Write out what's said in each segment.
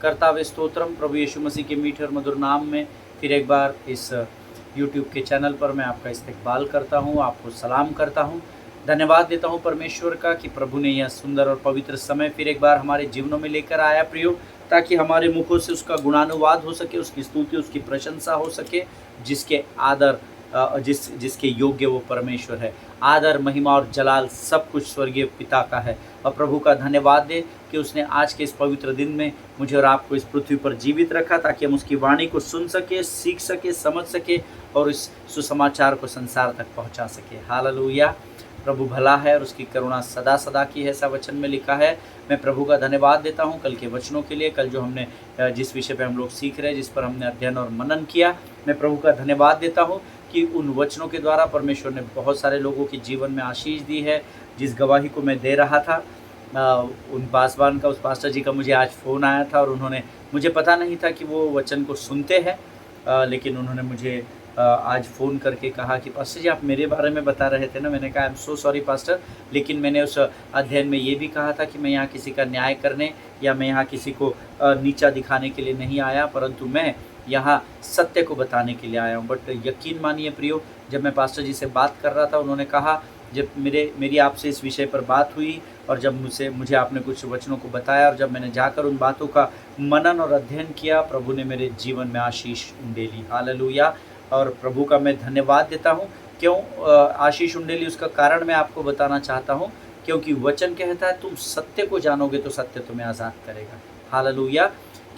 कर्तावे स्तोत्रम। प्रभु यीशु मसीह के मीठे और मधुर नाम में फिर एक बार इस यूट्यूब के चैनल पर मैं आपका इस्तकबाल करता हूँ, आपको सलाम करता हूँ। धन्यवाद देता हूँ परमेश्वर का कि प्रभु ने यह सुंदर और पवित्र समय फिर एक बार हमारे जीवनों में लेकर आया प्रियो, ताकि हमारे मुखों से उसका गुणानुवाद हो सके, उसकी स्तुति, उसकी प्रशंसा हो सके, जिसके आदर जिसके योग्य वो परमेश्वर है। आदर, महिमा और जलाल सब कुछ स्वर्गीय पिता का है। और प्रभु का धन्यवाद दे कि उसने आज के इस पवित्र दिन में मुझे और आपको इस पृथ्वी पर जीवित रखा, ताकि हम उसकी वाणी को सुन सके, सीख सके, समझ सके और इस सुसमाचार को संसार तक पहुंचा सके। हालेलुया। प्रभु भला है और उसकी करुणा सदा सदा की है, ऐसा वचन में लिखा है। मैं प्रभु का धन्यवाद देता हूं कल के वचनों के लिए। कल जो हमने जिस विषय पे हम लोग सीख रहे हैं, जिस पर हमने अध्ययन और मनन किया, मैं प्रभु का धन्यवाद देता हूं कि उन वचनों के द्वारा परमेश्वर ने बहुत सारे लोगों के जीवन में आशीष दी है। जिस गवाही को मैं दे रहा था, उन पासवान का, उस पास्टर जी का मुझे आज फ़ोन आया था और उन्होंने, मुझे पता नहीं था कि वो वचन को सुनते हैं, लेकिन उन्होंने मुझे आज फ़ोन करके कहा कि पास्टर जी आप मेरे बारे में बता रहे थे ना। मैंने कहा I am so sorry pastor, लेकिन मैंने उस अध्ययन में ये भी कहा था कि मैं यहाँ किसी का न्याय करने या मैं यहाँ किसी को नीचा दिखाने के लिए नहीं आया, परंतु मैं यहाँ सत्य को बताने के लिए आया हूँ। बट यकीन मानिए प्रियो, जब मैं पास्टर जी से बात कर रहा था, उन्होंने कहा, जब मेरी आपसे इस विषय पर बात हुई और जब मुझे आपने कुछ वचनों को बताया और जब मैंने जाकर उन बातों का मनन और अध्ययन किया, प्रभु ने मेरे जीवन में आशीष उंडेली। हालेलुया। और प्रभु का मैं धन्यवाद देता हूँ। क्यों आशीष उंडेली, उसका कारण मैं आपको बताना चाहता हूँ। क्योंकि वचन कहता है तुम सत्य को जानोगे तो सत्य तुम्हें आज़ाद करेगा। हालेलुया।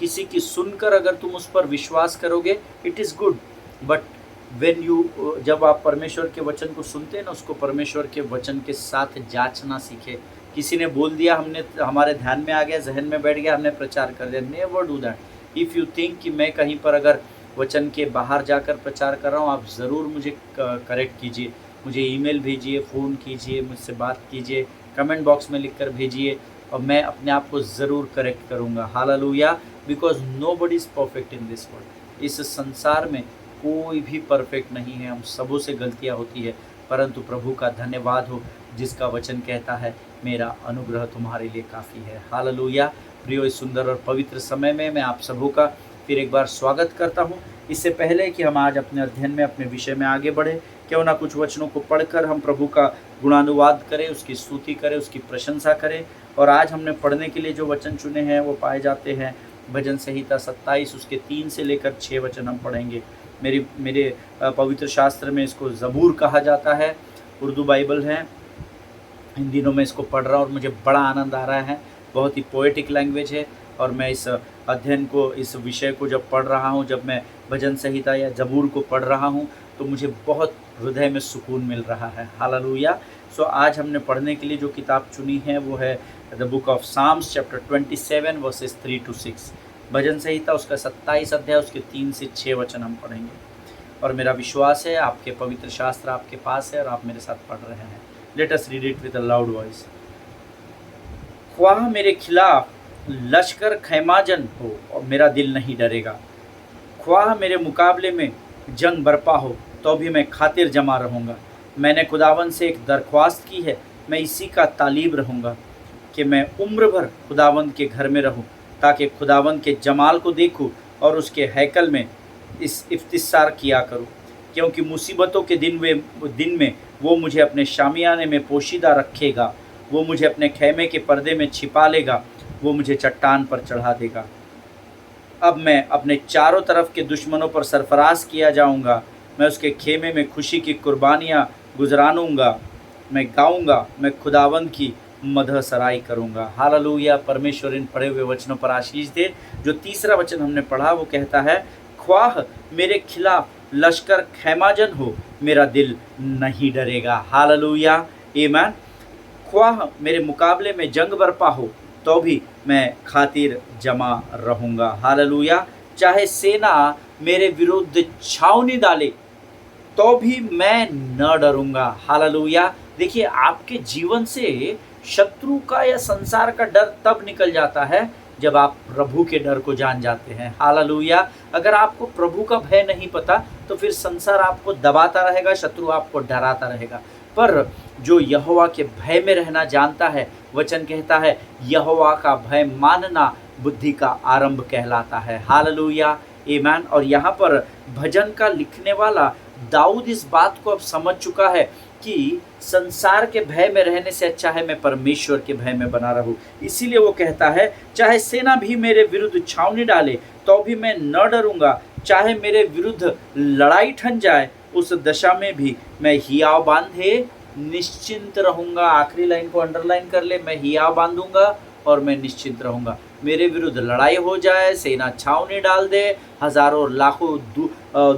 किसी की सुनकर अगर तुम उस पर विश्वास करोगे, इट इज़ गुड, बट जब आप परमेश्वर के वचन को सुनते हैं ना, उसको परमेश्वर के वचन के साथ जांचना सीखे। किसी ने बोल दिया, हमारे ध्यान में आ गया, जहन में बैठ गया, हमने प्रचार कर दिया। Never do that. If you think कि मैं कहीं पर अगर वचन के बाहर जाकर प्रचार कर रहा हूँ, आप ज़रूर मुझे करेक्ट कीजिए, मुझे ईमेल भेजिए, फ़ोन कीजिए, मुझसे बात कीजिए, कमेंट बॉक्स में लिखकर भेजिए और मैं अपने आप को ज़रूर करेक्ट करूँगा। Hallelujah. Because nobody is perfect in this world. इस संसार में कोई भी परफेक्ट नहीं है, हम सबों से गलतियाँ होती है, परंतु प्रभु का धन्यवाद हो जिसका वचन कहता है मेरा अनुग्रह तुम्हारे लिए काफ़ी है। हालेलुया। प्रियो, इस सुंदर और पवित्र समय में मैं आप सबों का फिर एक बार स्वागत करता हूँ। इससे पहले कि हम आज अपने अध्ययन में, अपने विषय में आगे बढ़े, क्यों ना कुछ वचनों को पढ़कर हम प्रभु का गुणानुवाद करें, उसकी स्तुति करें, उसकी प्रशंसा करें। और आज हमने पढ़ने के लिए जो वचन चुने हैं वो पाए जाते हैं भजन संहिता 27, उसके 3 से लेकर 6 वचन हम पढ़ेंगे। मेरे पवित्र शास्त्र में इसको ज़बूर कहा जाता है, उर्दू बाइबल है। इन दिनों में इसको पढ़ रहा हूँ और मुझे बड़ा आनंद आ रहा है। बहुत ही पोएटिक लैंग्वेज है और मैं इस अध्ययन को, इस विषय को जब पढ़ रहा हूँ, जब मैं भजन संहिता या ज़बूर को पढ़ रहा हूँ, तो मुझे बहुत हृदय में सुकून मिल रहा है। हालेलुया। सो आज हमने पढ़ने के लिए जो किताब चुनी है वो है the book of Psalms chapter 27 verses 3 to 6। भजन संहिता उसका 27 अध्याय, उसके 3 से 6 वचन हम पढ़ेंगे। और मेरा विश्वास है आपके पवित्र शास्त्र आपके पास है और आप मेरे साथ पढ़ रहे हैं। Let us read it with a loud voice. ख्वाह मेरे खिलाफ लश्कर खैमाजन हो और मेरा दिल नहीं डरेगा। ख्वाह मेरे मुकाबले में जंग बरपा हो तो भी मैं खातिर जमा रहूँगा। मैंने खुदावन से एक दरख्वास्त की है, मैं इसी का तालीब रहूँगा कि मैं उम्र भर खुदावंद के घर में रहूँ, ताकि खुदावंद के जमाल को देखूँ और उसके हैकल में इस इफ्तिसार किया करूँ। क्योंकि मुसीबतों के दिन में वो मुझे अपने शामियाने में पोशीदा रखेगा। वो मुझे अपने खैमे के पर्दे में छिपा लेगा, वो मुझे चट्टान पर चढ़ा देगा। अब मैं अपने चारों तरफ के दुश्मनों पर सरफराज किया जाऊंगा। मैं उसके खेमे में खुशी की कुर्बानियाँ गुजरानूंगा। मैं गाऊंगा, मैं खुदावंद की मदह सराई करूंगा। हालेलुया। परमेश्वर इन पढ़े हुए वचनों पर आशीष दे। जो तीसरा वचन हमने पढ़ा वो कहता है, ख्वाह मेरे खिलाफ लश्कर खैमाजन हो मेरा दिल नहीं डरेगा। हालेलुया। आमीन। ख्वाह मेरे मुकाबले में जंग बरपा हो तो भी मैं खातिर जमा रहूँगा। हालेलुया। चाहे सेना मेरे विरुद्ध छावनी डाले तो भी मैं न डरूंगा। हालेलुया। देखिए, आपके जीवन से शत्रु का या संसार का डर तब निकल जाता है जब आप प्रभु के डर को जान जाते हैं। हालेलुया। अगर आपको प्रभु का भय नहीं पता तो फिर संसार आपको दबाता रहेगा, शत्रु आपको डराता रहेगा। पर जो यहोवा के भय में रहना जानता है, वचन कहता है यहोवा का भय मानना बुद्धि का आरंभ कहलाता है। हालेलुया, आमीन। और यहाँ पर भजन का लिखने वाला दाऊद इस बात को अब समझ चुका है कि संसार के भय में रहने से अच्छा है मैं परमेश्वर के भय में बना रहूं। इसीलिए वो कहता है, चाहे सेना भी मेरे विरुद्ध छावनी डाले तो भी मैं न डरूंगा, चाहे मेरे विरुद्ध लड़ाई ठन जाए उस दशा में भी मैं हियाव बांधे निश्चिंत रहूंगा। आखिरी लाइन को अंडरलाइन कर ले, मैं हियाव बांधूंगा और मैं निश्चिंत रहूंगा। मेरे विरुद्ध लड़ाई हो जाए, सेना छावनी डाल दे, हजारों लाखों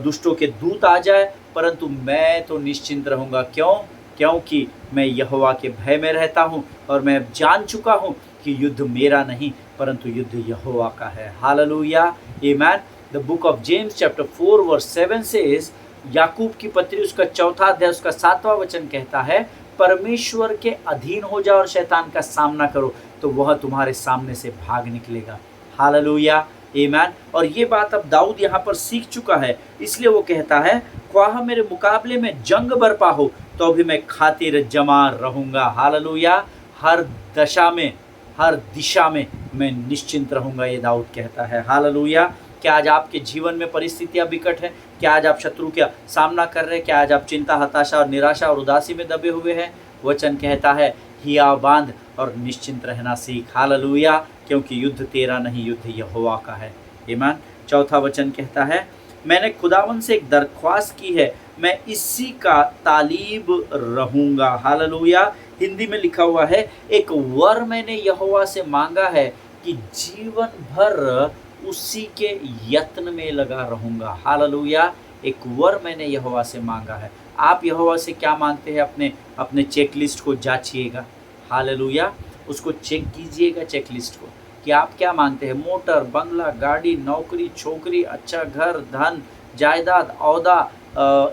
दुष्टों के दूत आ जाए, परंतु मैं तो निश्चिंत रहूंगा। क्यों? क्योंकि मैं यहोवा के भय में रहता हूँ और मैं जान चुका हूँ कि युद्ध मेरा नहीं परंतु युद्ध यहोवा का है। हालेलुया, आमीन। The book of James chapter 4 verse 7 says, याकूब की पत्री उसका 4 अध्याय उसका 7वां वचन कहता है, परमेश्वर के अधीन हो जाओ और शैतान का सामना करो तो वह तुम्हारे सामने से भाग निकलेगा। हालेलुया, आमीन। और ये बात अब दाऊद यहाँ पर सीख चुका है, इसलिए वो कहता है, ख्वाह मेरे मुकाबले में जंग बरपा हो तो भी मैं खातिर जमा रहूंगा। हालेलुया, हर दशा में, हर दिशा में मैं निश्चिंत रहूंगा, ये दाऊद कहता है। हालेलुया। क्या आज आपके जीवन में परिस्थितियां विकट हैं? क्या आज आप शत्रु का सामना कर रहे हैं? क्या आज आप चिंता, हताशा और निराशा और उदासी में दबे हुए हैं? वचन कहता है, हियाव बांध और निश्चिंत रहना सीख। हालेलुया, क्योंकि युद्ध तेरा नहीं, युद्ध यहोवा का है। आमीन। 4वां वचन कहता है, मैंने खुदावन से एक दरख्वास्त की है, मैं इसी का तालीब रहूंगा। हालेलुया। हिंदी में लिखा हुआ है, एक वर मैंने यहोवा से मांगा है कि जीवन भर उसी के यत्न में लगा रहूंगा। हालेलुया, एक वर मैंने यहोवा से मांगा है। आप यहोवा से क्या मांगते हैं? अपने चेकलिस्ट को जांचिएगा। हालेलुया, उसको चेक कीजिएगा, चेकलिस्ट को, कि आप क्या मांगते हैं। मोटर, बंगला, गाड़ी, नौकरी, छोकरी, अच्छा घर, धन, जायदाद, औदा,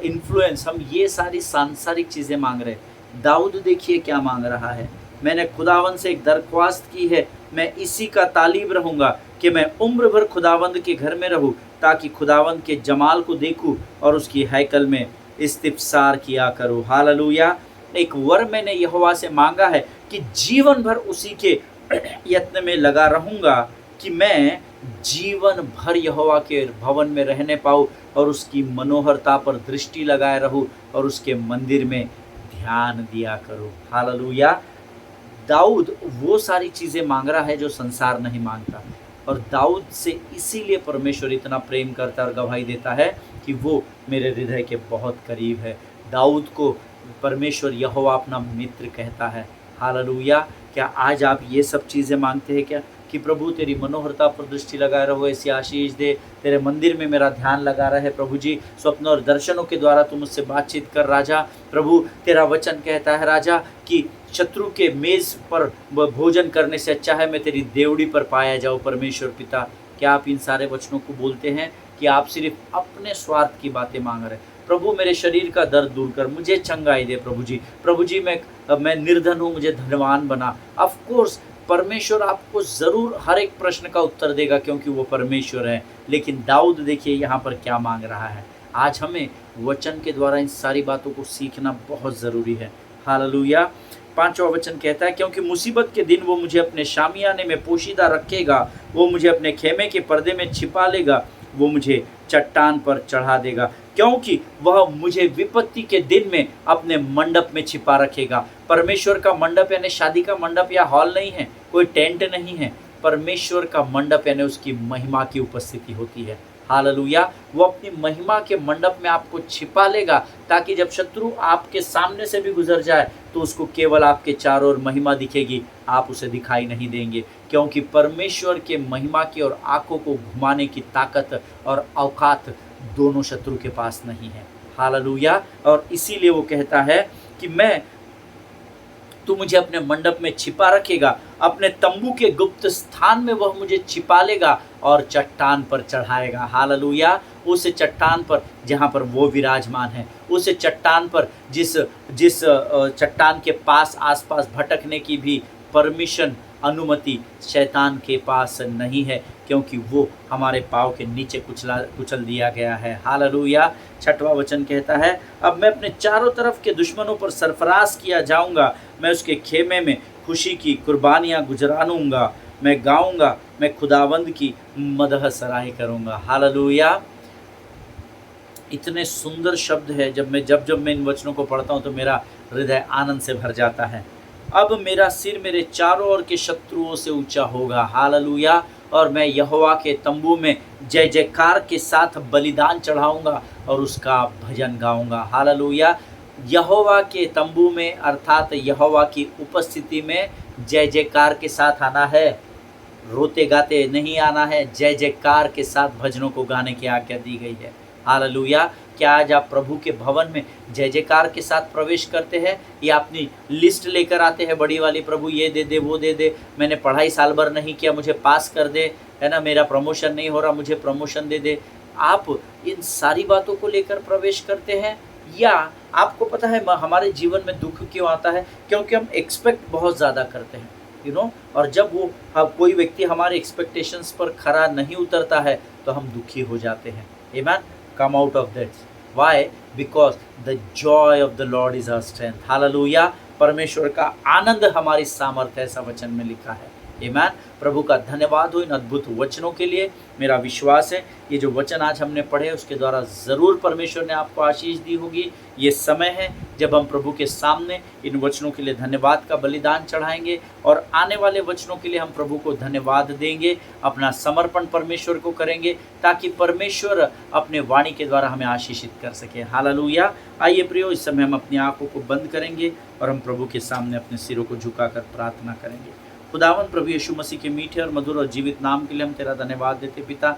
इन्फ्लुएंस, हम ये सारी सांसारिक चीज़ें मांग रहे हैं। दाऊद देखिए क्या मांग रहा है, मैंने खुदावंद से एक दरख्वास्त की है, मैं इसी का तालीब रहूँगा कि मैं उम्र भर खुदावंद के घर में रहूँ, ताकि खुदावंद के जमाल को देखूँ और उसकी हैकल में इस्तिफसार किया करूँ। हालेलुया। एक वर मैंने यहोवा से मांगा है कि जीवन भर उसी के यत्न में लगा रहूँगा, कि मैं जीवन भर यहोवा के भवन में रहने पाऊँ और उसकी मनोहरता पर दृष्टि लगाए रहूँ और उसके मंदिर में ध्यान दिया करूँ। हालेलुया। दाऊद वो सारी चीज़ें मांग रहा है जो संसार नहीं मांगता, और दाऊद से इसीलिए परमेश्वर इतना प्रेम करता है और गवाही देता है कि वो मेरे हृदय के बहुत करीब है। दाऊद को परमेश्वर यहोवा अपना मित्र कहता है। हालेलुया। क्या आज आप ये सब चीज़ें मांगते हैं क्या, कि प्रभु तेरी मनोहरता पर दृष्टि लगाए रहो, ऐसी आशीष दे, तेरे मंदिर में मेरा ध्यान लगा रहे प्रभु जी, स्वप्नों और दर्शनों के द्वारा तुम मुझसे बातचीत कर राजा। प्रभु तेरा वचन कहता है राजा कि शत्रु के मेज़ पर भोजन करने से अच्छा है मैं तेरी देवड़ी पर पाया जाऊँ। परमेश्वर पिता, क्या आप इन सारे वचनों को बोलते हैं कि आप सिर्फ अपने स्वार्थ की बातें मांग रहे हैं? प्रभु मेरे शरीर का दर्द दूर कर, मुझे चंगाई दे प्रभु जी, मैं निर्धन हूँ, मुझे धनवान बना। ऑफ कोर्स परमेश्वर आपको ज़रूर हर एक प्रश्न का उत्तर देगा, क्योंकि वो परमेश्वर है। लेकिन दाऊद देखिए यहाँ पर क्या मांग रहा है। आज हमें वचन के द्वारा इन सारी बातों को सीखना बहुत ज़रूरी है। हालेलुया। 5वां वचन कहता है, क्योंकि मुसीबत के दिन वो मुझे अपने शामियाने में पोशीदा रखेगा, वो मुझे अपने खेमे के पर्दे में छिपा लेगा, वो मुझे चट्टान पर चढ़ा देगा, क्योंकि वह मुझे विपत्ति के दिन में अपने मंडप में छिपा रखेगा। परमेश्वर का मंडप यानी शादी का मंडप या हॉल नहीं है, कोई टेंट नहीं है। परमेश्वर का मंडप यानी उसकी महिमा की उपस्थिति होती है। हालेलुया। वो अपनी महिमा के मंडप में आपको छिपा लेगा, ताकि जब शत्रु आपके सामने से भी गुजर जाए तो उसको केवल आपके चारों ओर महिमा दिखेगी, आप उसे दिखाई नहीं देंगे, क्योंकि परमेश्वर के महिमा की और आंखों को घुमाने की ताकत और औकात दोनों शत्रु के पास नहीं है। हालेलुया। और इसीलिए वो कहता है कि तू मुझे अपने मंडप में छिपा रखेगा, अपने तंबू के गुप्त स्थान में वह मुझे छिपा लेगा और चट्टान पर चढ़ाएगा। हालेलुया। उस चट्टान पर जहाँ पर वो विराजमान है, उस चट्टान पर जिस चट्टान के पास आसपास भटकने की भी परमिशन, अनुमति शैतान के पास नहीं है, क्योंकि वो हमारे पाँव के नीचे कुचल दिया गया है। हालेलुया। 6वां वचन कहता है, अब मैं अपने चारों तरफ के दुश्मनों पर सरफराज किया जाऊंगा, मैं उसके खेमे में खुशी की कुर्बानियाँ गुजरानूंगा, मैं गाऊंगा, मैं खुदावंद की मदह सराही करूंगा। हालेलुया। इतने सुंदर शब्द है, जब मैं इन वचनों को पढ़ता हूँ तो मेरा हृदय आनंद से भर जाता है। अब मेरा सिर मेरे चारों ओर के शत्रुओं से ऊंचा होगा। हालेलुया। और मैं यहोवा के तंबू में जय जयकार के साथ बलिदान चढ़ाऊंगा और उसका भजन गाऊंगा। हालेलुया। यहोवा के तंबू में अर्थात यहोवा की उपस्थिति में जय जयकार के साथ आना है, रोते गाते नहीं आना है, जय जयकार के साथ भजनों को गाने की आज्ञा दी गई है। हालेलुया। क्या आज आप प्रभु के भवन में जय जयकार के साथ प्रवेश करते हैं या अपनी लिस्ट लेकर आते हैं बड़ी वाली, प्रभु ये दे दे वो दे दे, मैंने पढ़ाई साल भर नहीं किया मुझे पास कर दे, है ना, मेरा प्रमोशन नहीं हो रहा मुझे प्रमोशन दे दे। आप इन सारी बातों को लेकर प्रवेश करते हैं या आपको पता है हमारे जीवन में दुख क्यों आता है? क्योंकि हम एक्सपेक्ट बहुत ज़्यादा करते हैं, यू नो, और जब वो कोई व्यक्ति हमारे एक्सपेक्टेशंस पर खरा नहीं उतरता है तो हम दुखी हो जाते हैं। आमीन। Come out of that. Why? Because the joy of the Lord is our strength. Hallelujah. परमेश्वर का आनंद हमारी सामर्थ्य है, ऐसा वचन में लिखा है। आमीन। प्रभु का धन्यवाद हो इन अद्भुत वचनों के लिए। मेरा विश्वास है ये जो वचन आज हमने पढ़े उसके द्वारा ज़रूर परमेश्वर ने आपको आशीष दी होगी। ये समय है जब हम प्रभु के सामने इन वचनों के लिए धन्यवाद का बलिदान चढ़ाएंगे और आने वाले वचनों के लिए हम प्रभु को धन्यवाद देंगे, अपना समर्पण परमेश्वर को करेंगे ताकि परमेश्वर अपने वाणी के द्वारा हमें आशीषित कर सके। हालेलुया। आइए प्रियो, इस समय हम अपनी आंखों को बंद करेंगे और हम प्रभु के सामने अपने सिरों को झुकाकर प्रार्थना करेंगे। खुदावन प्रभु यीशु मसीह के मीठे और मधुर और जीवित नाम के लिए हम तेरा धन्यवाद देते पिता।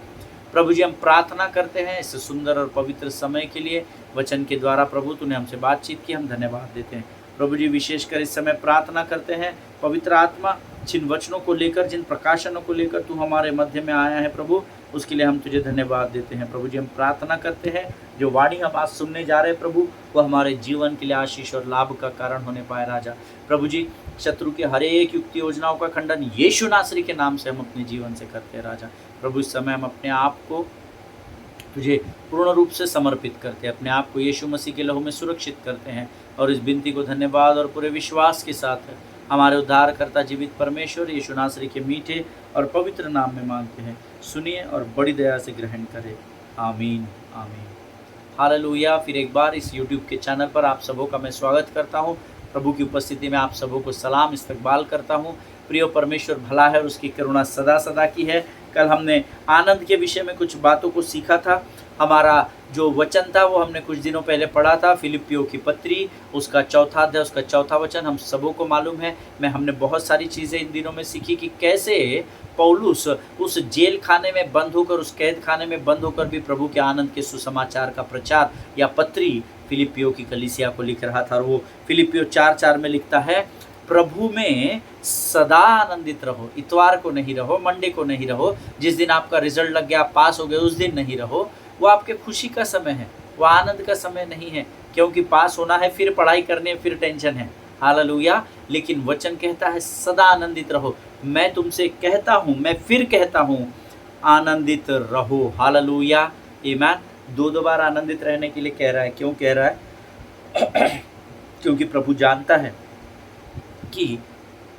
प्रभु जी, हम प्रार्थना करते हैं इस सुंदर और पवित्र समय के लिए। वचन के द्वारा प्रभु तूने हमसे बातचीत की, हम धन्यवाद देते हैं। प्रभु जी, विशेषकर इस समय प्रार्थना करते हैं पवित्र आत्मा जिन वचनों को लेकर, जिन प्रकाशनों को लेकर तू हमारे मध्य में आया है प्रभु, उसके लिए हम तुझे धन्यवाद देते हैं। प्रभु जी, हम प्रार्थना करते हैं जो वाणी हम आज सुनने जा रहे हैं प्रभु, वो हमारे जीवन के लिए आशीष और लाभ का कारण होने पाए राजा। प्रभु जी, शत्रु के हर एक युक्ति योजनाओं का खंडन यीशु नासरी के नाम से हम अपने जीवन से करते हैं राजा। प्रभु, इस समय हम अपने आप को तुझे पूर्ण रूप से समर्पित करते हैं, अपने आप को यीशु मसीह के लहू में सुरक्षित करते हैं और इस विनती को धन्यवाद और पूरे विश्वास के साथ हमारे उद्धारकर्ता जीवित परमेश्वर यीशु नासरी के मीठे और पवित्र नाम में मांगते हैं। सुनिए और बड़ी दया से ग्रहण करें। आमीन आमीन। हालेलुया। फिर एक बार इस YouTube के चैनल पर आप सबों का मैं स्वागत करता हूँ। प्रभु की उपस्थिति में आप सबों को सलाम इस्तकबाल करता हूँ। प्रियो, परमेश्वर भला है और उसकी करुणा सदा सदा की है। कल हमने आनंद के विषय में कुछ बातों को सीखा था। हमारा जो वचन था वो हमने कुछ दिनों पहले पढ़ा था, फिलिपियों की पत्री, उसका चौथा अध्याय, उसका चौथा वचन हम सबों को मालूम है। हमने बहुत सारी चीज़ें इन दिनों में सीखी कि कैसे पौलुस उस जेल खाने में बंद होकर, उस कैद खाने में बंद होकर भी प्रभु के आनंद के सुसमाचार का प्रचार या पत्री फिलिपियों की कलीसिया को लिख रहा था। और वो फिलिपियों 4:4 में लिखता है, प्रभु में सदा आनंदित रहो, इतवार को नहीं रहो, मंडे को नहीं रहो, जिस दिन आपका रिजल्ट लग गया, आप पास हो गए, उस दिन नहीं रहो। वो आपके खुशी का समय है, वो आनंद का समय नहीं है, क्योंकि पास होना है, फिर पढ़ाई करनी है, फिर टेंशन है। हालेलुया। लेकिन वचन कहता है सदा आनंदित रहो। मैं तुमसे कहता हूँ, मैं फिर कहता हूँ, आनंदित रहो। हालेलुया। आमीन। दो बार आनंदित रहने के लिए कह रहा है। क्यों कह रहा है? क्योंकि प्रभु जानता है कि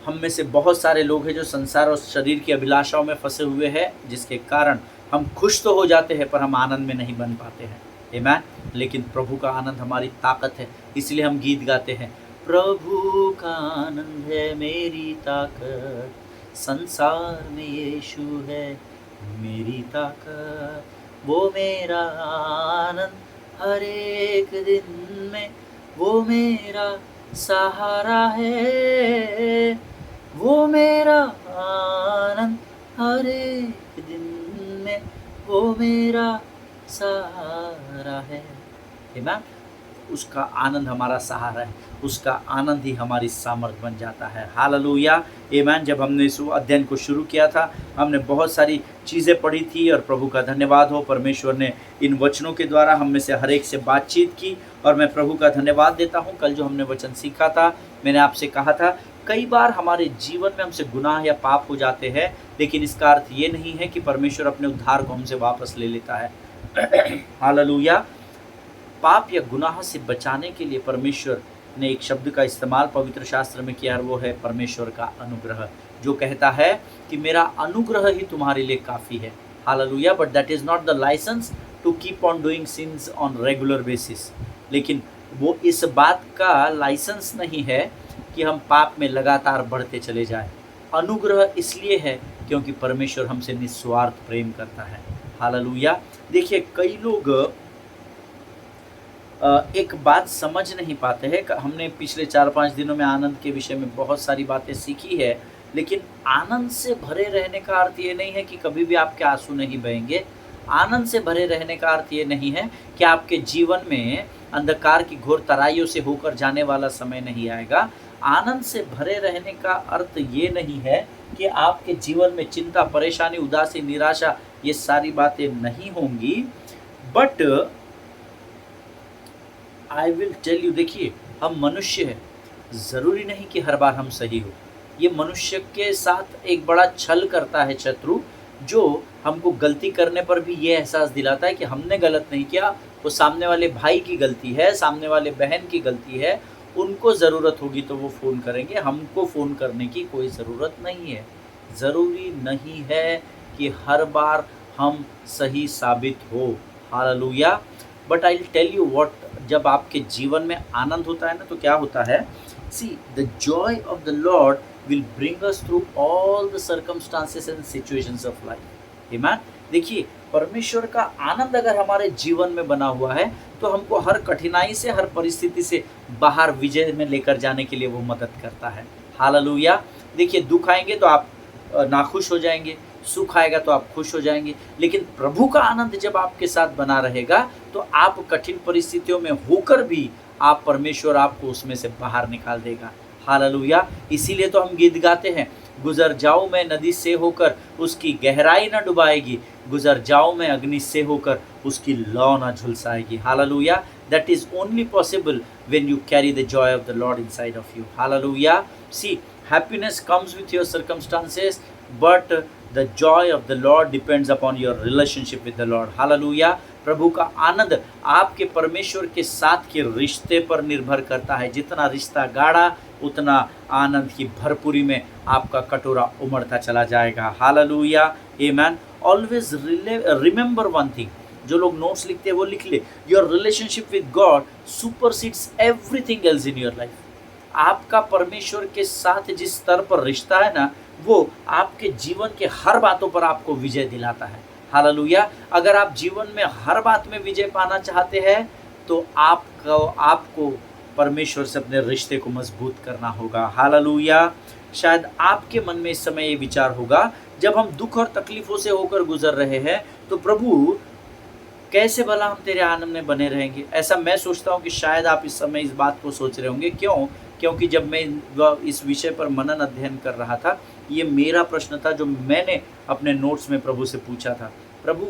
हम में से बहुत सारे लोग हैं जो संसार और शरीर की अभिलाषाओं में फंसे हुए हैं, जिसके कारण हम खुश तो हो जाते हैं पर हम आनंद में नहीं बन पाते हैं। आमीन। लेकिन प्रभु का आनंद हमारी ताकत है, इसलिए हम गीत गाते हैं, प्रभु का आनंद है मेरी ताकत, संसार में यीशु है मेरी ताकत, वो मेरा आनंद हर एक दिन में, वो मेरा सहारा है, वो मेरा आनंद हर एक दिन में, वो मेरा सहारा है। आमीन। उसका आनंद हमारा सहारा है, उसका आनंद ही हमारी सामर्थ बन जाता है। हालेलुया। आमीन। जब हमने इस अध्ययन को शुरू किया था, हमने बहुत सारी चीज़ें पढ़ी थी और प्रभु का धन्यवाद हो, परमेश्वर ने इन वचनों के द्वारा हम में से हर एक से बातचीत की और मैं प्रभु का धन्यवाद देता हूँ। कल जो हमने वचन सीखा था, मैंने आपसे कहा था, कई बार हमारे जीवन में हमसे गुनाह या पाप हो जाते हैं, लेकिन इसका अर्थ ये नहीं है कि परमेश्वर अपने उद्धार को हमसे वापस ले लेता है। हालेलुया। पाप या गुनाह से बचाने के लिए परमेश्वर ने एक शब्द का इस्तेमाल पवित्र शास्त्र में किया और वो है परमेश्वर का अनुग्रह। जो कहता है कि मेरा अनुग्रह ही तुम्हारे लिए काफ़ी है। Hallelujah. But that is not the licence to keep on doing sins on regular basis. लेकिन वो इस बात का लाइसेंस नहीं है कि हम पाप में लगातार बढ़ते चले जाएं। अनुग्रह इसलिए है क्योंकि परमेश्वर हमसे निस्वार्थ प्रेम करता है। हालेलुया। देखिए, कई लोग एक बात समझ नहीं पाते हैं। हमने पिछले 4-5 दिनों में आनंद के विषय में बहुत सारी बातें सीखी है, लेकिन आनंद से भरे रहने का अर्थ ये नहीं है कि कभी भी आपके आंसू नहीं बहेंगे। आनंद से भरे रहने का अर्थ ये नहीं है कि आपके जीवन में अंधकार की घोर तराइयों से होकर जाने वाला समय नहीं आएगा। आनंद से भरे रहने का अर्थ ये नहीं है कि आपके जीवन में चिंता, परेशानी, उदासी, निराशा, ये सारी बातें नहीं होंगी। But I will tell you, देखिए, हम मनुष्य हैं, ज़रूरी नहीं कि हर बार हम सही हो। ये मनुष्य के साथ एक बड़ा छल करता है शत्रु, जो हमको गलती करने पर भी ये एहसास दिलाता है कि हमने गलत नहीं किया, वो सामने वाले भाई की गलती है, सामने वाले बहन की गलती है। उनको ज़रूरत होगी तो वो फ़ोन करेंगे, हमको फ़ोन करने की कोई ज़रूरत नहीं है। ज़रूरी नहीं है कि हर बार हम सही साबित हो। Hallelujah. But I will tell you what, जब आपके जीवन में आनंद होता है ना, तो क्या होता है? See, the joy of the Lord will bring us through all the circumstances and situations of life. आमीन। देखिए, परमेश्वर का आनंद अगर हमारे जीवन में बना हुआ है तो हमको हर कठिनाई से, हर परिस्थिति से बाहर विजय में लेकर जाने के लिए वो मदद करता है। हालेलुया। देखिए, दुख आएंगे तो आप नाखुश हो जाएंगे, सुख आएगा तो आप खुश हो जाएंगे, लेकिन प्रभु का आनंद जब आपके साथ बना रहेगा तो आप कठिन परिस्थितियों में होकर भी आप परमेश्वर आपको उसमें से बाहर निकाल देगा। हालेलुया। इसीलिए तो हम गीत गाते हैं, गुजर जाऊं मैं नदी से होकर उसकी गहराई न डुबाएगी, गुजर जाऊं मैं अग्नि से होकर उसकी लौ न झुलसाएगी। Hallelujah. That is only possible when you carry the joy of the Lord inside of you. Hallelujah. See, happiness comes with your circumstances, but the joy of the Lord depends upon your relationship with the Lord. Hallelujah. प्रभु का आनंद आपके परमेश्वर के साथ के रिश्ते पर निर्भर करता है। जितना रिश्ता गाढ़ा, उतना आनंद की भरपूरी में आपका कटोरा उमड़ता चला जाएगा। Hallelujah. Amen. Always remember one thing, जो लोग नोट्स लिखते हैं वो लिख ले, your relationship with God supersedes everything else in your life. आपका परमेश्वर के साथ जिस स्तर पर रिश्ता है ना, वो आपके जीवन के हर बातों पर आपको विजय दिलाता है। हालेलुया। अगर आप जीवन में हर बात में विजय पाना चाहते हैं तो आपको परमेश्वर से अपने रिश्ते को मजबूत करना होगा। हालेलुया। शायद आपके मन में इस समय ये विचार होगा, जब हम दुख और तकलीफों से होकर गुजर रहे हैं तो प्रभु कैसे भला हम तेरे आनंद में बने रहेंगे। ऐसा मैं सोचता हूँ कि शायद आप इस समय इस बात को सोच रहे होंगे। क्यों? क्योंकि जब मैं इस विषय पर मनन अध्ययन कर रहा था, ये मेरा प्रश्न था जो मैंने अपने नोट्स में प्रभु से पूछा था। प्रभु,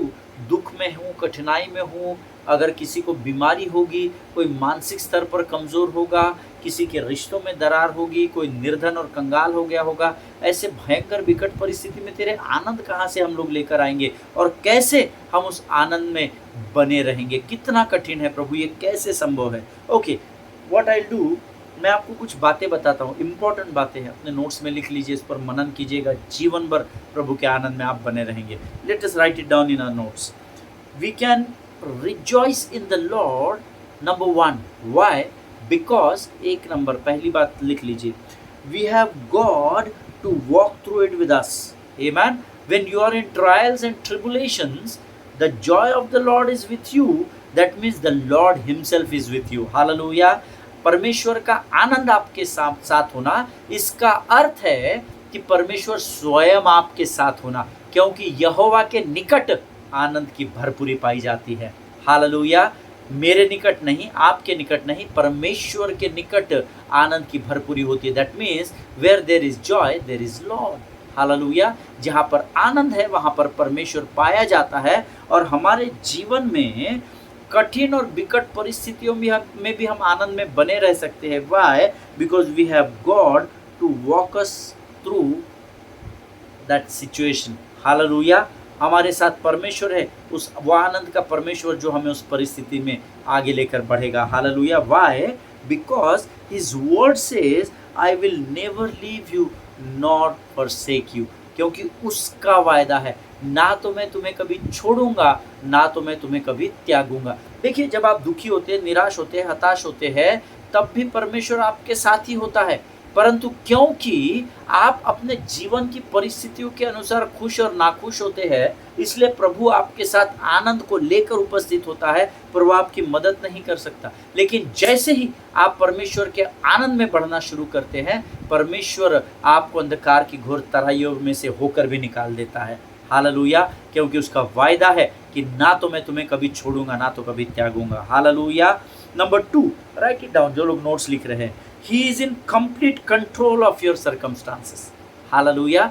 दुख में हूँ, कठिनाई में हूँ, अगर किसी को बीमारी होगी, कोई मानसिक स्तर पर कमज़ोर होगा, किसी के रिश्तों में दरार होगी, कोई निर्धन और कंगाल हो गया होगा, ऐसे भयंकर विकट परिस्थिति में तेरे आनंद कहाँ से हम लोग लेकर आएंगे और कैसे हम उस आनंद में बने रहेंगे? कितना कठिन है प्रभु, ये कैसे संभव है? ओके, व्हाट आई डू, मैं आपको कुछ बातें बताता हूँ, इम्पॉर्टेंट बातें हैं, अपने नोट्स में लिख लीजिए, इस पर मनन कीजिएगा, जीवन भर प्रभु के आनंद में आप बने रहेंगे। Let us write it down in our notes. We can rejoice in the Lord, number 1, why? Because, एक नंबर पहली बात लिख लीजिए, we have God to walk through it with us. Amen. When you are in trials and tribulations, the joy of the Lord is with you, that means the Lord himself is with you. Hallelujah. परमेश्वर का आनंद आपके साथ होना, इसका अर्थ है कि परमेश्वर स्वयं आपके साथ होना, क्योंकि यहोवा के निकट आनंद की भरपूरी पाई जाती है। हालेलुया। मेरे निकट नहीं, आपके निकट नहीं, परमेश्वर के निकट आनंद की भरपूरी होती है। That means where there is joy there is Lord. Hallelujah. जहाँ पर आनंद है वहाँ पर परमेश्वर पाया जाता है, और हमारे जीवन में कठिन और विकट परिस्थितियों में भी हम आनंद में बने रह सकते हैं। Why? Because we have God to walk us through that situation. Hallelujah. हमारे साथ परमेश्वर है, उस वो आनंद का परमेश्वर जो हमें उस परिस्थिति में आगे लेकर बढ़ेगा। Hallelujah. Why? Because his word says, I will never leave you not forsake you, क्योंकि उसका वायदा है, ना तो मैं तुम्हें कभी छोड़ूंगा, ना तो मैं तुम्हें कभी त्यागूंगा। देखिए, जब आप दुखी होते हैं, निराश होते हैं, हताश होते हैं, तब भी परमेश्वर आपके साथ ही होता है। परंतु क्योंकि आप अपने जीवन की परिस्थितियों के अनुसार खुश और नाखुश होते हैं, इसलिए प्रभु आपके साथ आनंद को लेकर उपस्थित होता है, पर वो आपकी मदद नहीं कर सकता। लेकिन जैसे ही आप परमेश्वर के आनंद में बढ़ना शुरू करते हैं, परमेश्वर आपको अंधकार की घोर तराइयों में से होकर भी निकाल देता है। हालेलुया, क्योंकि उसका वायदा है कि ना तो मैं तुम्हें कभी छोड़ूंगा, ना तो कभी त्यागूंगा। Hallelujah. Number 2, write it down, जो लोग नोट्स लिख रहे हैं, he is in complete control of your circumstances. Hallelujah.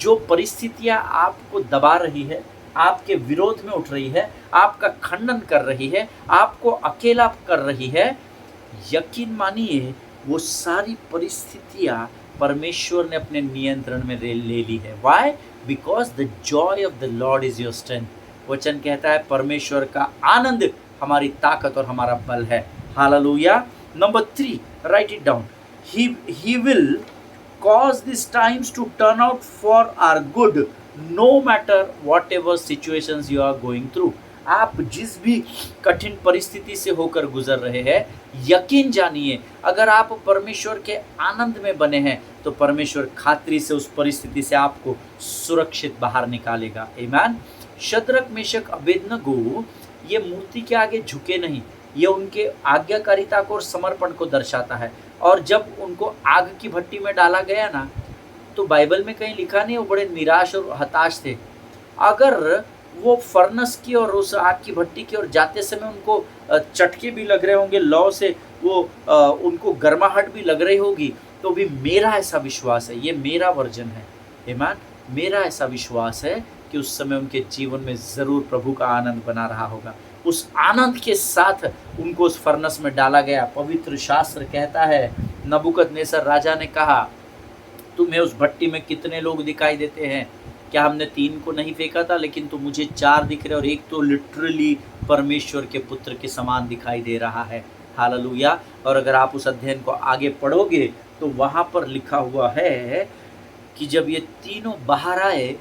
जो परिस्थितियां आपको दबा रही है, आपके विरोध में उठ रही है, आपका खंडन कर रही है, आपको अकेला कर रही है, यकीन मानिए वो सारी परिस्थितियां परमेश्वर ने अपने नियंत्रण में ले ली है। Why? Because the joy of the Lord is your strength. वचन कहता है परमेश्वर का आनंद हमारी ताकत और हमारा बल है। Hallelujah. Number 3, right it down, he will cause these times to turn out for our good no matter whatever situations you are going through। आप जिस भी कठिन परिस्थिति से होकर गुजर रहे हैं, यकीन जानिए अगर आप परमेश्वर के आनंद में बने हैं तो परमेश्वर खातिर से उस परिस्थिति से आपको सुरक्षित बाहर निकालेगा। आमीन। शद्रक, मेशक, अबेदनगो ये मूर्ति के आगे झुके नहीं, ये उनके आज्ञाकारिता को और समर्पण को दर्शाता है। और जब उनको आग की भट्टी में डाला गया ना, तो बाइबल में कहीं लिखा नहीं वो बड़े निराश और हताश थे। अगर वो फर्नस की और उस आग की भट्टी की और जाते समय उनको चटके भी लग रहे होंगे लौ से, वो उनको गर्माहट भी लग रही होगी, तो भी मेरा ऐसा विश्वास है, ये मेरा वर्जन है, आमीन, मेरा ऐसा विश्वास है कि उस समय उनके जीवन में ज़रूर प्रभु का आनंद बना रहा होगा। उस आनंद के साथ उनको उस फर्नस में डाला गया। पवित्र शास्त्र कहता है, नबूकदनेस्सर राजा ने कहा, तुम्हें उस भट्टी में कितने लोग दिखाई देते हैं? क्या हमने 3 को नहीं फेंका था? लेकिन तो मुझे 4 दिख रहे, और एक तो लिटरली परमेश्वर के पुत्र के समान दिखाई दे रहा है। हालेलुया। और अगर आप उस अध्ययन को आगे पढ़ोगे तो वहाँ पर लिखा हुआ है कि जब ये तीनों बाहर आए,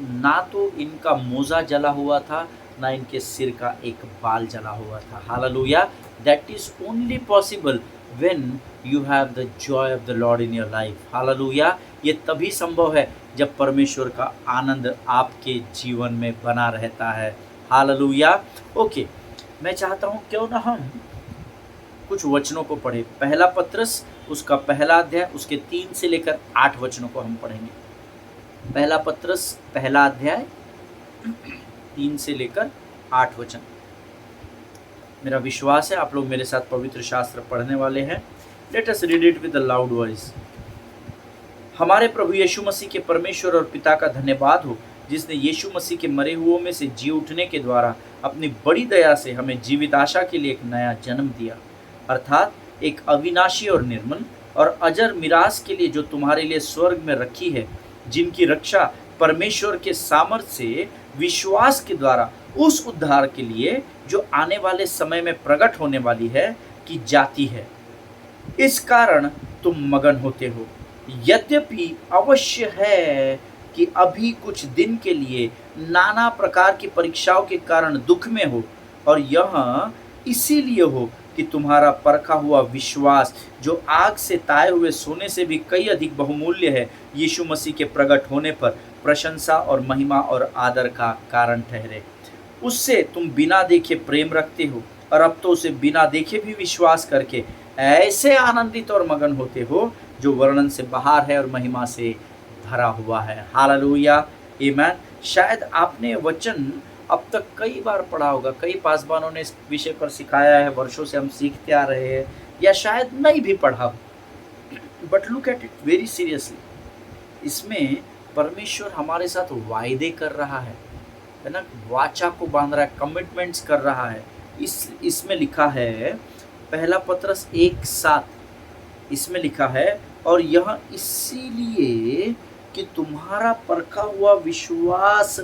ना तो इनका मोजा जला हुआ था, ना इनके सिर का एक बाल जला हुआ था। Hallelujah. That is only possible when you have the joy of the Lord in your life. Hallelujah. ये तभी संभव है जब परमेश्वर का आनंद आपके जीवन में बना रहता है। हालेलुया। ओके, मैं चाहता हूँ क्यों ना हम कुछ वचनों को पढ़े। पहला पत्रस उसका पहला अध्याय उसके 3 से लेकर 8 वचनों को हम पढ़ेंगे। पहला पत्रस पहला अध्याय 3 से लेकर 8 वचन। मेरा विश्वास है आप लोग मेरे साथ पवित्र शास्त्र पढ़ने वाले हैं। Let us read it with a loud voice. हमारे प्रभु यीशु मसीह के परमेश्वर और पिता का धन्यवाद हो, जिसने यीशु मसीह के मरे हुओं में से जी उठने के द्वारा अपनी बड़ी दया से हमें जीवित आशा के लिए एक नया जन्म दिया, अर्थात एक अविनाशी और निर्मल और अजर मिरास के लिए जो तुम्हारे लिए स्वर्ग में रखी है, जिनकी रक्षा परमेश्वर के सामर्थ्य से विश्वास के द्वारा उस उद्धार के लिए जो आने वाले समय में प्रकट होने वाली है की जाती है। इस कारण तुम मगन होते हो। यद्यपि अवश्य है कि अभी कुछ दिन के लिए नाना प्रकार की परीक्षाओं के कारण दुख में हो, और यह इसीलिए हो कि तुम्हारा परखा हुआ विश्वास, जो आग से ताए हुए सोने से भी कई अधिक बहुमूल्य है, यीशु मसीह के प्रकट होने पर प्रशंसा और महिमा और आदर का कारण ठहरे। उससे तुम बिना देखे प्रेम रखते हो, और अब तो उसे बिना देखे भी विश्वास करके ऐसे आनंदित और मगन होते हो जो वर्णन से बाहर है और महिमा से भरा हुआ है। हालेलुया, आमीन। शायद आपने वचन अब तक कई बार पढ़ा होगा, कई पासवानों ने इस विषय पर सिखाया है, वर्षों से हम सीखते आ रहे हैं, या शायद नहीं भी पढ़ा हो, but look at it very seriously. इसमें परमेश्वर हमारे साथ वायदे कर रहा है ना, वाचा को बांध रहा है, कमिटमेंट्स कर रहा है। इसमें लिखा है पहला पत्रस 1:7, इसमें लिखा है, और यह इसीलिए कि तुम्हारा परखा हुआ विश्वास,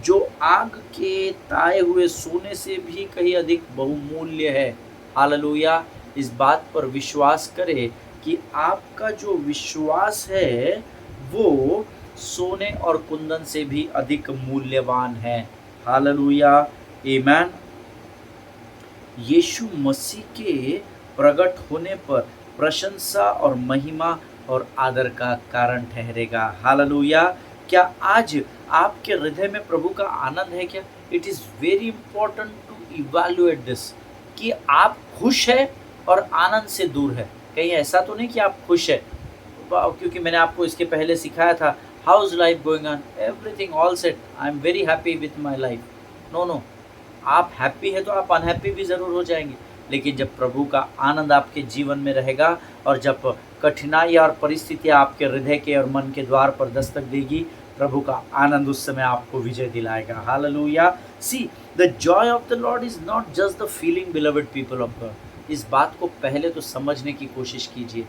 जो आग के ताए हुए सोने से भी कहीं अधिक बहुमूल्य है। हालेलुया। इस बात पर विश्वास करें कि आपका जो विश्वास है वो सोने और कुंदन से भी अधिक मूल्यवान है। हालेलुया, आमीन। यीशु मसीह के प्रकट होने पर प्रशंसा और महिमा और आदर का कारण ठहरेगा। हालेलुया। क्या आज आपके हृदय में प्रभु का आनंद है क्या? It is very important to evaluate this कि आप खुश है और आनंद से दूर है। कहीं ऐसा तो नहीं कि आप खुश है, क्योंकि मैंने आपको इसके पहले सिखाया था, how is life going on, everything all set, I am very happy with my life. No no, आप हैप्पी है तो आप अनहैप्पी भी ज़रूर हो जाएंगे, लेकिन जब प्रभु का आनंद आपके जीवन में रहेगा और जब कठिनाई और परिस्थितियाँ आपके हृदय के और मन के द्वार पर दस्तक देगी, प्रभु का आनंद उस समय आपको विजय दिलाएगा। Hallelujah. See, the joy of the Lord is not just the feeling, beloved people of God. इस बात को पहले तो समझने की कोशिश कीजिए।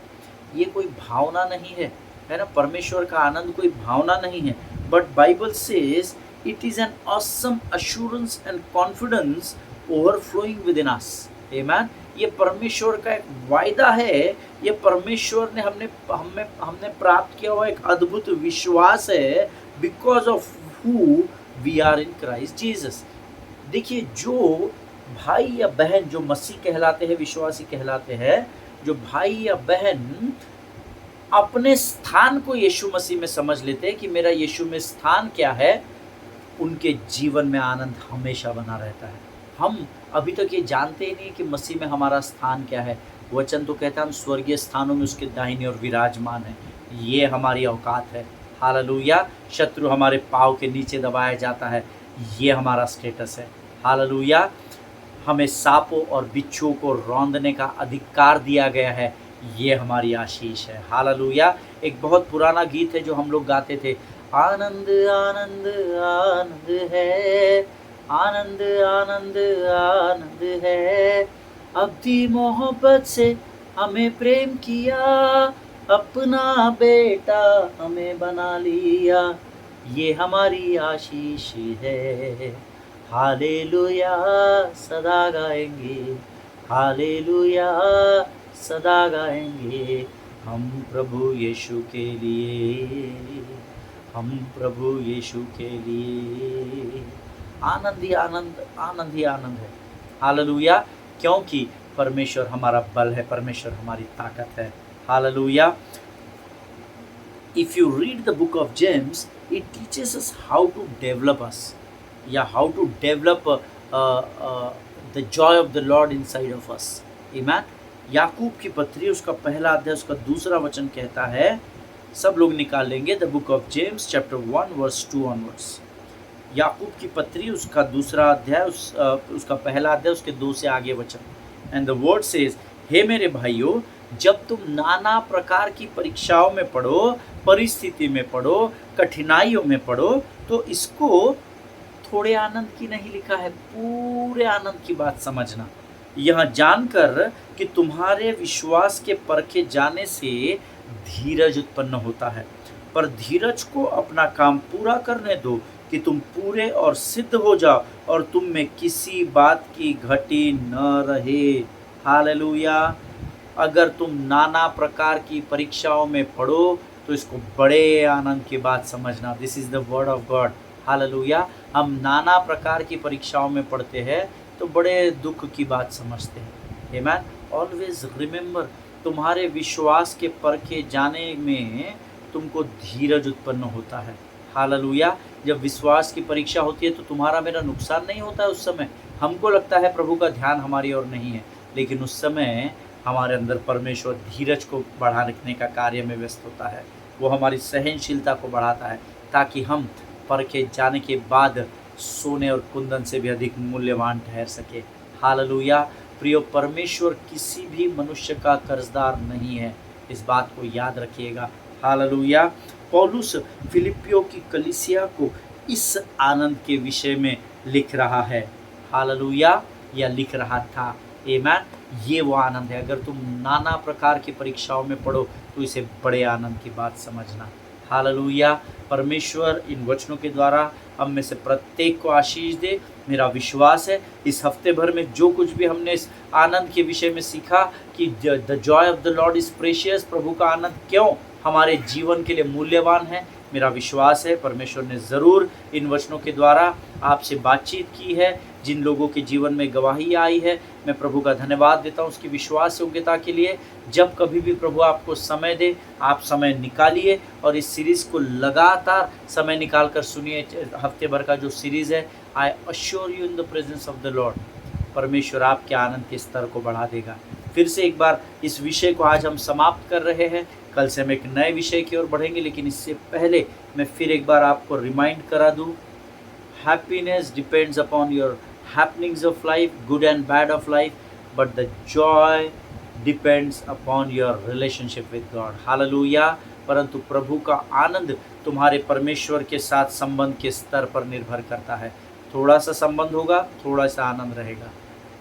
ये कोई भावना नहीं है ना? परमेश्वर का आनंद कोई भावना नहीं है, but Bible says it is an awesome assurance and confidence overflowing within us. Amen. ये परमेश्वर का एक वायदा है, ये परमेश्वर ने हमने प्राप्त किया हुआ एक अद्भुत विश्वास है, because of who we are in Christ Jesus. देखिए, जो भाई या बहन जो मसीह कहलाते हैं, विश्वासी कहलाते हैं, जो भाई या बहन अपने स्थान को यीशु मसीह में समझ लेते हैं कि मेरा यीशु में स्थान क्या है, उनके जीवन में आनंद हमेशा बना रहता है। हम अभी तक ये जानते ही नहीं कि मसीह में हमारा स्थान क्या है। वचन तो कहता है हम स्वर्गीय स्थानों में उसके दाहिने और विराजमान हैं। ये हमारी औकात है। हालेलुया। शत्रु हमारे पाँव के नीचे दबाया जाता है, ये हमारा स्टेटस है। हालेलुया। हमें सांपों और बिच्छुओं को रौंदने का अधिकार दिया गया है, ये हमारी आशीष है। हालेलुया। एक बहुत पुराना गीत है जो हम लोग गाते थे, आनंद आनंद आनंद है, आनंद आनंद आनंद है, अब्दी मोहब्बत से हमें प्रेम किया, अपना बेटा हमें बना लिया, ये हमारी आशीष है। हालेलुया सदा गाएंगे, हालेलुया सदा गाएंगे, हम प्रभु यीशु के लिए, हम प्रभु यीशु के लिए। आनंद ही आनंद, आनंद ही आनंद है। हालेलुया। क्योंकि परमेश्वर हमारा बल है, परमेश्वर हमारी ताकत है। Hallelujah. If you read the book of James, it teaches us how to develop us, या how to develop the joy of the Lord inside of us. Amen. याकूब की पत्री उसका पहला अध्याय उसका दूसरा वचन कहता है, सब लोग निकाल लेंगे, the book of James chapter 1 verse 2 onwards. याकूब की पत्री उसका दूसरा अध्याय उसका पहला अध्याय उसके 2 से आगे वचन। एंड द वर्ड सेज, हे मेरे भाइयों, जब तुम नाना प्रकार की परीक्षाओं में पढ़ो, परिस्थिति में पढ़ो, कठिनाइयों में पढ़ो, तो इसको थोड़े आनंद की नहीं लिखा है, पूरे आनंद की बात समझना, यह जानकर कि तुम्हारे विश्वास के परखे जाने से धीरज उत्पन्न होता है। पर धीरज को अपना काम पूरा करने दो कि तुम पूरे और सिद्ध हो जाओ और तुम में किसी बात की घटी न रहे। हालेलुया। अगर तुम नाना प्रकार की परीक्षाओं में पढ़ो तो इसको बड़े आनंद की बात समझना। This is the word of God. Hallelujah. हम नाना प्रकार की परीक्षाओं में पढ़ते हैं तो बड़े दुख की बात समझते हैं। आमेन। ऑलवेज रिमेंबर, तुम्हारे विश्वास के परखे जाने में तुमको धीरज उत्पन्न होता है। हालेलुया। जब विश्वास की परीक्षा होती है तो तुम्हारा मेरा नुकसान नहीं होता है। उस समय हमको लगता है प्रभु का ध्यान हमारी ओर नहीं है, लेकिन उस समय हमारे अंदर परमेश्वर धीरज को बढ़ा रखने का कार्य में व्यस्त होता है। वो हमारी सहनशीलता को बढ़ाता है ताकि हम परखे जाने के बाद सोने और कुंदन से भी अधिक मूल्यवान ठहर सके। हालेलुया। प्रियो, परमेश्वर किसी भी मनुष्य का कर्जदार नहीं है, इस बात को याद रखिएगा। हालेलुया। पौलुस फिलिपियों की कलीसिया को इस आनंद के विषय में लिख रहा है। हालेलुया। या लिख रहा था। आमेन। ये वो आनंद है। अगर तुम नाना प्रकार की परीक्षाओं में पढ़ो तो इसे बड़े आनंद की बात समझना। हालेलुया। परमेश्वर इन वचनों के द्वारा हम में से प्रत्येक को आशीष दे। मेरा विश्वास है इस हफ्ते भर में जो कुछ भी हमने इस आनंद के विषय में सीखा कि the joy of the Lord is precious, प्रभु का आनंद क्यों हमारे जीवन के लिए मूल्यवान है। मेरा विश्वास है परमेश्वर ने ज़रूर इन वचनों के द्वारा आपसे बातचीत की है। जिन लोगों के जीवन में गवाही आई है, मैं प्रभु का धन्यवाद देता हूँ उसकी विश्वास योग्यता के लिए। जब कभी भी प्रभु आपको समय दे, आप समय निकालिए और इस सीरीज़ को लगातार समय निकाल कर सुनिए। हफ्ते भर का जो सीरीज़ है, I assure you in the presence of the Lord, परमेश्वर आपके आनंद के स्तर को बढ़ा देगा। फिर से एक बार इस विषय को आज हम समाप्त कर रहे हैं। कल से हम एक नए विषय की ओर बढ़ेंगे, लेकिन इससे पहले मैं फिर एक बार आपको रिमाइंड करा दूं, happiness depends upon your happenings of life, good and bad of life, but the Joy depends upon your relationship with God. Hallelujah. परंतु प्रभु का आनंद तुम्हारे परमेश्वर के साथ संबंध के स्तर पर निर्भर करता है। थोड़ा सा संबंध होगा, थोड़ा सा आनंद रहेगा।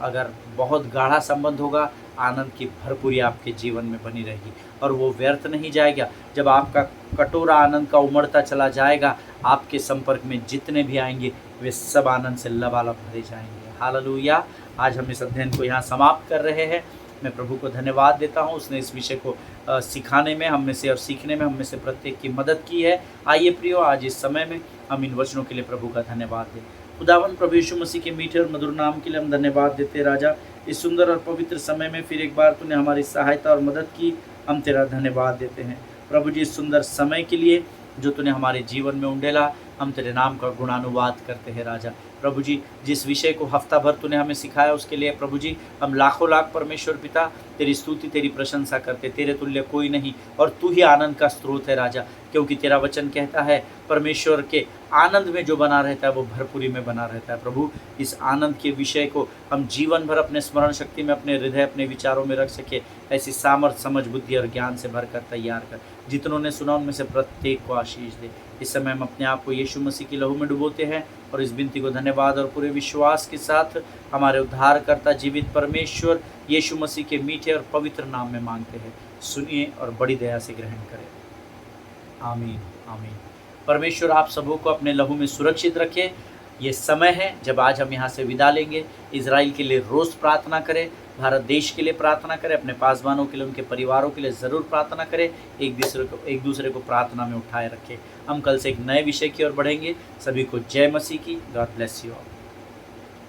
अगर बहुत गाढ़ा संबंध होगा, आनंद की भरपूरी आपके जीवन में बनी रहेगी और वो व्यर्थ नहीं जाएगा। जब आपका कटोरा आनंद का उमड़ता चला जाएगा, आपके संपर्क में जितने भी आएंगे वे सब आनंद से लबालब भरे जाएंगे। हालेलुया। आज हम इस अध्ययन को यहाँ समाप्त कर रहे हैं। मैं प्रभु को धन्यवाद देता हूँ, उसने इस विषय को सिखाने में हम में से और सीखने में हम में से प्रत्येक की मदद की है। आइए प्रियो, आज इस समय में हम इन वचनों के लिए प्रभु का धन्यवाद दें। खुदावन प्रभु यीशु मसीह के मीठे और मधुर नाम के लिए हम धन्यवाद देते हैं। राजा, इस सुंदर और पवित्र समय में फिर एक बार तूने हमारी सहायता और मदद की, हम तेरा धन्यवाद देते हैं। प्रभु जी, इस सुंदर समय के लिए जो तूने हमारे जीवन में उंडेला, हम तेरे नाम का गुणानुवाद करते हैं। राजा प्रभु जी, जिस विषय को हफ्ता भर तूने हमें सिखाया उसके लिए प्रभु जी हम लाखों लाख परमेश्वर पिता तेरी स्तुति, तेरी प्रशंसा करते। तेरे तुल्य कोई नहीं और तू ही आनंद का स्रोत है राजा, क्योंकि तेरा वचन कहता है परमेश्वर के आनंद में जो बना रहता है वो भरपूरी में बना रहता है। प्रभु, इस आनंद के विषय को हम जीवन भर अपने स्मरण शक्ति में, अपने हृदय, अपने विचारों में रख सके। ऐसी सामर्थ, समझ, बुद्धि और ज्ञान से भरकर तैयार कर। जितनों ने सुना उनमें से प्रत्येक को आशीष दे। इस समय हम अपने आप को यीशु मसीह की लहू में डुबोते हैं और इस विनती को धन्यवाद और पूरे विश्वास के साथ हमारे उद्धारकर्ता जीवित परमेश्वर यीशु मसीह के मीठे और पवित्र नाम में मांगते हैं। सुनिए और बड़ी दया से ग्रहण करें। आमीन, आमीन। परमेश्वर आप सबों को अपने लहू में सुरक्षित रखे। ये समय है जब आज हम यहाँ से विदा लेंगे। इजराइल के लिए रोज़ प्रार्थना करें, भारत देश के लिए प्रार्थना करें, अपने पासवानों के लिए, उनके परिवारों के लिए ज़रूर प्रार्थना करें। एक दूसरे को प्रार्थना में उठाए रखें। हम कल से एक नए विषय की ओर बढ़ेंगे। सभी को जय मसीह की। God bless you all.